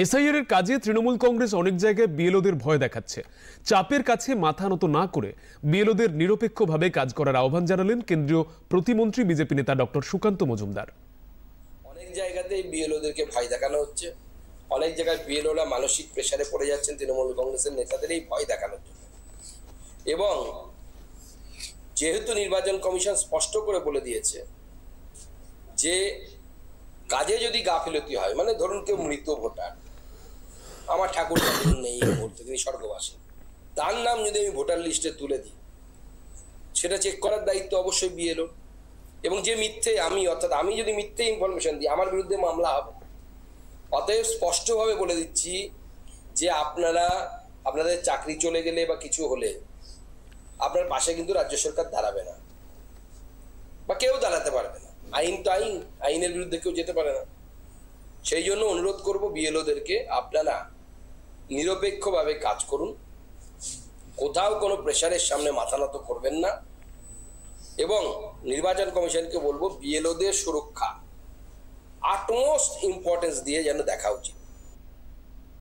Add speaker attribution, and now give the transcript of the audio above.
Speaker 1: SIR এর কাজে তৃণমূল কংগ্রেস অনেক জায়গায় বিএলওদের ভয় দেখাচ্ছে। চাপের কাছে মাথা নত না করে বিএলওদের নিরপেক্ষভাবে কাজ করার আহ্বান জানালেন কেন্দ্রীয় প্রতিমন্ত্রী বিজেপি নেতা ডক্টর সুকান্ত মজুমদার।
Speaker 2: অনেক জায়গাতেই বিএলওদেরকে ভয় দেখানো হচ্ছে, অনেক জায়গায় বিএলওরা মানসিক প্রেসারে পড়ে যাচ্ছেন তৃণমূল কংগ্রেসের নেতাদের এই ভয় দেখানোর জন্য। এবং যেহেতু নির্বাচন কমিশন স্পষ্ট করে বলে দিয়েছে যে কাজে যদি গাফিলতি হয়, মানে ধরুন কেউ মৃত ভোটার, আমার ঠাকুর নেই এই মুহূর্তে, তিনি স্বর্গবাসী, তার নাম যদি আমি ভোটার লিস্টে তুলে দিই, সেটা চেক করার দায়িত্ব অবশ্যই বিএলও। এবং যে মিথ্যে আমি যদি মিথ্যে ইনফরমেশন দিই, আমার বিরুদ্ধে মামলা হবে। অতএব স্পষ্টভাবে বলে দিচ্ছি যে আপনাদের চাকরি চলে গেলে বা কিছু হলে আপনার পাশে কিন্তু রাজ্য সরকার দাঁড়াবে না, বা কেউ দাঁড়াতে পারবে না। আইন তো আইন, আইনের বিরুদ্ধে কেউ যেতে পারে না। সেই জন্য অনুরোধ করব বিএলওদেরকে, আপনারা নিরপেক্ষভাবে কাজ করুন, কোথাও কোনো প্রেশারের সামনে মাথা নত করবেন না। এবং নির্বাচন কমিশনকে বলবো বিএলওদের সুরক্ষা আটমোস্ট ইম্পর্টেন্স দিয়ে যেন দেখা উচিত।